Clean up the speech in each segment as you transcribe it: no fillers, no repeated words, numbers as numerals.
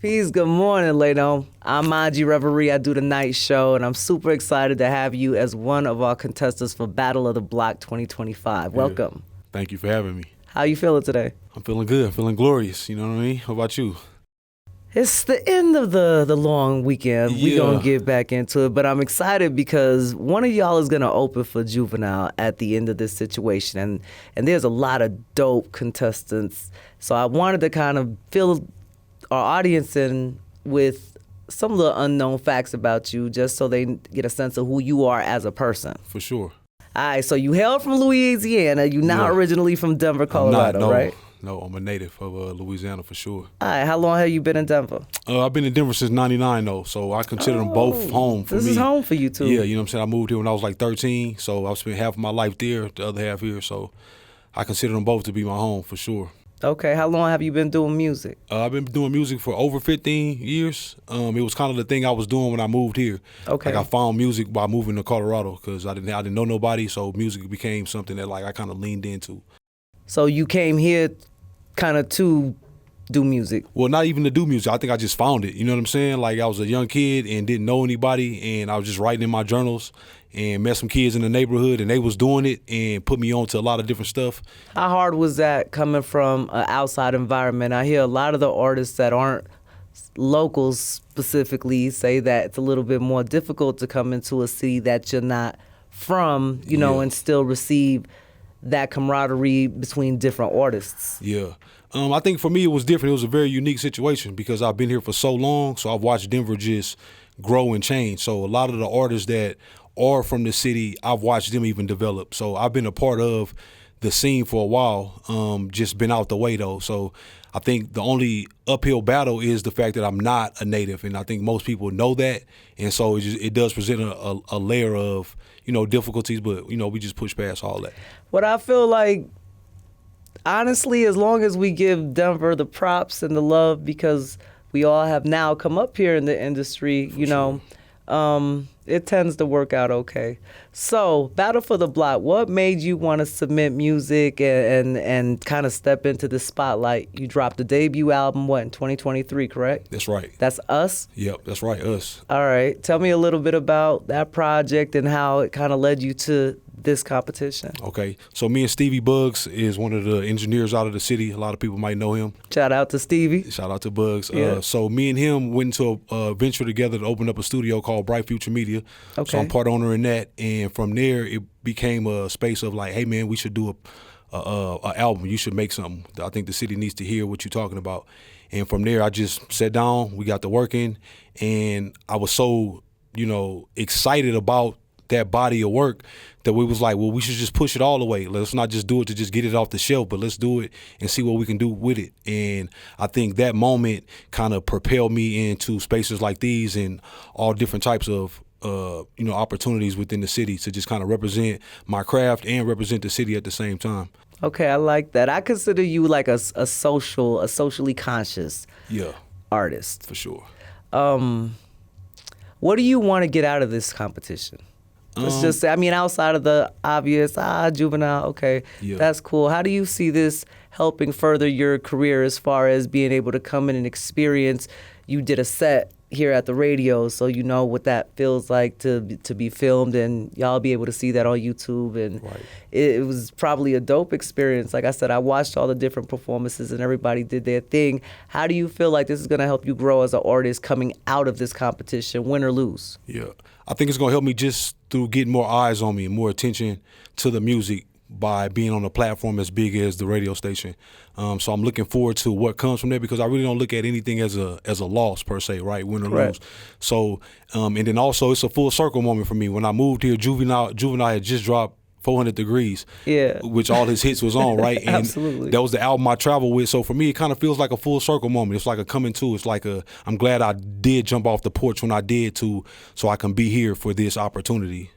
Peace, good morning, Leno. I'm Mang-Yee Reverie. I do the night show, and I'm super excited to have you as one of our contestants for Battle of the Block 2025. Welcome. Thank you for having me. How you feeling today? I'm feeling good. I'm feeling glorious. You know what I mean? How about you? It's the end of the long weekend. Yeah. We're going to get back into it, but I'm excited because one of y'all is going to open for Juvenile at the end of this situation, and there's a lot of dope contestants. So I wanted to kind of fill our audience in with some of the unknown facts about you just so they get a sense of who you are as a person. For sure. All right, so you hail from Louisiana. You're not originally from Denver, Colorado, right? No, I'm a native of Louisiana for sure. All right, how long have you been in Denver? I've been in Denver since '99 though, so I consider them both home for me. This is home for you too. Yeah, you know what I'm saying? I moved here when I was like 13, so I've spent half of my life there, the other half here, so I consider them both to be my home for sure. Okay, how long have you been doing music? I've been doing music for over 15 years. It was kind of the thing I was doing when I moved here. Okay. Like I found music by moving to Colorado because I didn't know nobody, so music became something that like I kind of leaned into. So you came here kind of to do music? Well, not even to do music. I think I just found it. You know what I'm saying? Like I was a young kid and didn't know anybody, and I was just writing in my journals and met some kids in the neighborhood, and they was doing it and put me on to a lot of different stuff. How hard was that coming from an outside environment? I hear a lot of the artists that aren't locals specifically say that it's a little bit more difficult to come into a city that you're not from, you know, and still receive that camaraderie between different artists. Yeah. I think for me it was different. It was a very unique situation because I've been here for so long, so I've watched Denver just grow and change. So a lot of the artists that are from the city, I've watched them even develop. So I've been a part of the scene for a while, just been out the way though. So I think the only uphill battle is the fact that I'm not a native, and I think most people know that, and so it does present a layer of, you know, difficulties, but, you know, we just push past all that. What I feel like, honestly, as long as we give Denver the props and the love, because we all have now come up here in the industry, you know, it tends to work out okay. So, Battle for the Block, what made you want to submit music and kind of step into the spotlight? You dropped the debut album, what, in 2023, correct? That's right. That's Us? Yep, that's right, Us. All right. Tell me a little bit about that project and how it kind of led you to this competition. Okay, so me and Stevie Bugs is one of the engineers out of the city. A lot of people might know him. Shout out to Stevie. Shout out to Bugs. Yeah. So me and him went into a venture together to open up a studio called Bright Future Media. Okay. So I'm part owner in that, and from there it became a space of like, hey man, we should do a album. You should make something. I think the city needs to hear what you're talking about. And from there I just sat down, we got to working, and I was so, you know, excited about that body of work that we was like, well, we should just push it all the way. Let's not just do it to just get it off the shelf, but let's do it and see what we can do with it. And I think that moment kind of propelled me into spaces like these and all different types of you know, opportunities within the city to just kind of represent my craft and represent the city at the same time. Okay, I like that. I consider you like a socially conscious artist. For sure. What do you want to get out of this competition? Let's just say, I mean, outside of the obvious, Juvenile, okay, that's cool. How do you see this helping further your career as far as being able to come in and experience? You did a set here at the radio, so you know what that feels like to be filmed, and y'all be able to see that on YouTube. And it was probably a dope experience. Like I said, I watched all the different performances and everybody did their thing. How do you feel like this is going to help you grow as an artist coming out of this competition, win or lose? Yeah, I think it's going to help me just through getting more eyes on me and more attention to the music by being on a platform as big as the radio station. So I'm looking forward to what comes from there, because I really don't look at anything as a loss per se, right? Win or lose. So and then also it's a full circle moment for me. When I moved here, Juvenile had just dropped 400 Degrees, which all his hits was on, right? And Absolutely. That was the album I traveled with. So for me, it kind of feels like a full circle moment. It's like a coming to. It's like I'm glad I did jump off the porch when I did so I can be here for this opportunity.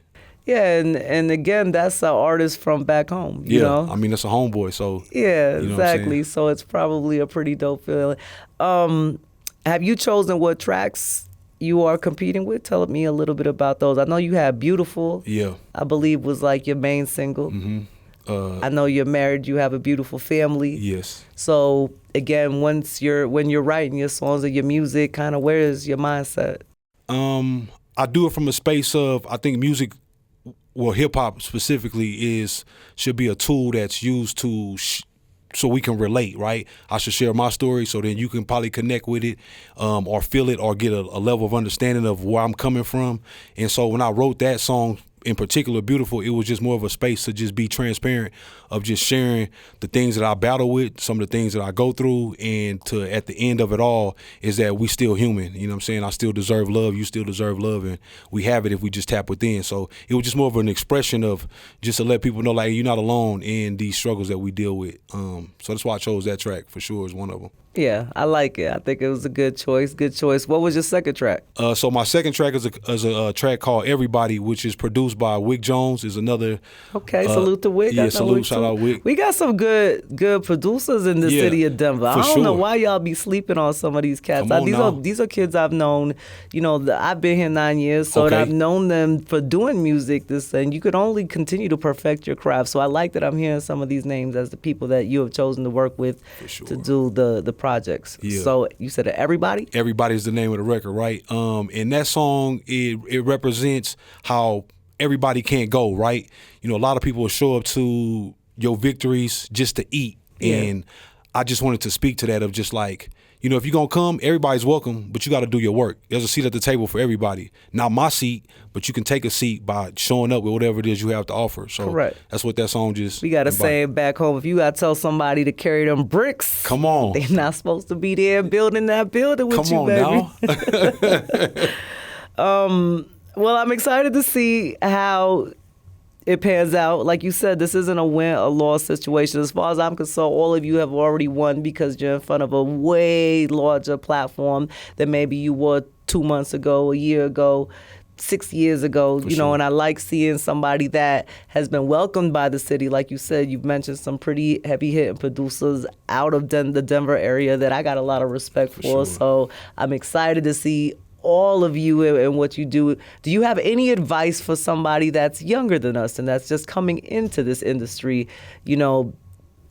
Yeah, and again, that's an artist from back home, you know? I mean, that's a homeboy, so. Yeah, you know exactly. So it's probably a pretty dope feeling. Have you chosen what tracks you are competing with? Tell me a little bit about those. I know you had Beautiful. Yeah. I believe was like your main single. Mm-hmm. I know you're married. You have a beautiful family. Yes. So again, when you're writing your songs or your music, kind of where is your mindset? I do it from a space of, I think music, well, hip hop specifically should be a tool that's used to so we can relate, right? I should share my story so then you can probably connect with it, or feel it, or get a level of understanding of where I'm coming from. And so when I wrote that song in particular, Beautiful, it was just more of a space to just be transparent, of just sharing the things that I battle with, some of the things that I go through, and to at the end of it all is that we still human. You know what I'm saying? I still deserve love, you still deserve love, and we have it if we just tap within. So it was just more of an expression of just to let people know, like, you're not alone in these struggles that we deal with. So that's why I chose that track for sure, is one of them. Yeah, I like it. I think it was a good choice. Good choice. What was your second track? So my second track is a track called Everybody, which is produced by Wick Jones. Is another. Okay, salute to Wick. Yeah, salute, shout out Wick. We got some good producers in the city of Denver. I don't know why y'all be sleeping on some of these cats. These are kids I've known. You know, I've been here 9 years, so I've known them for doing music. And you could only continue to perfect your craft. So I like that I'm hearing some of these names as the people that you have chosen to work with to do the projects. Yeah. So you said Everybody? Everybody is the name of the record, right? And that song, it represents how everybody can't go, right? You know, a lot of people will show up to your victories just to eat. Yeah. And I just wanted to speak to that of just like, you know, if you're going to come, everybody's welcome, but you got to do your work. There's a seat at the table for everybody. Not my seat, but you can take a seat by showing up with whatever it is you have to offer. So correct. That's what that song just. We got to say it back home. If you got to tell somebody to carry them bricks. Come on. They're not supposed to be there building that building with you, baby. Well, I'm excited to see how it pans out. Like you said, this isn't a win or loss situation. As far as I'm concerned, all of you have already won because you're in front of a way larger platform than maybe you were 2 months ago, a year ago, 6 years ago, you know, and I like seeing somebody that has been welcomed by the city. Like you said, you've mentioned some pretty heavy hitting producers out of the Denver area that I got a lot of respect for. Sure. So I'm excited to see all of you and what you do. Do you have any advice for somebody that's younger than us and that's just coming into this industry, you know,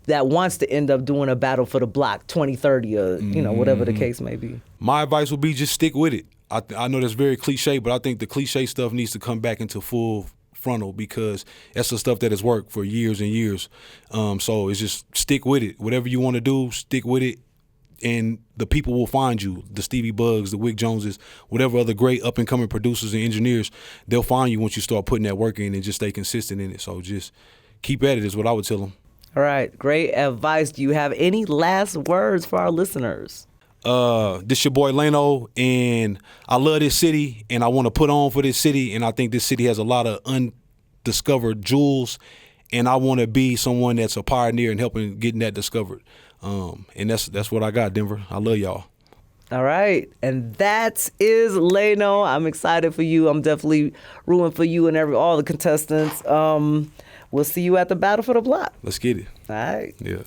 that wants to end up doing a battle for the block 2030 or, you know, whatever the case may be? My advice would be just stick with it. I know that's very cliche, but I think the cliche stuff needs to come back into full frontal because that's the stuff that has worked for years and years. So it's just stick with it. Whatever you want to do, stick with it. And the people will find you, the Stevie Buggs, the Wick Joneses, whatever other great up-and-coming producers and engineers, they'll find you once you start putting that work in and just stay consistent in it. So just keep at it is what I would tell them. All right. Great advice. Do you have any last words for our listeners? This your boy Leno, and I love this city, and I want to put on for this city, and I think this city has a lot of undiscovered jewels, and I want to be someone that's a pioneer in helping getting that discovered. And that's what I got, Denver. I love y'all. All right. And that is Leno. I'm excited for you. I'm definitely rooting for you and all the contestants. We'll see you at the Battle for the Block. Let's get it. All right. Yeah.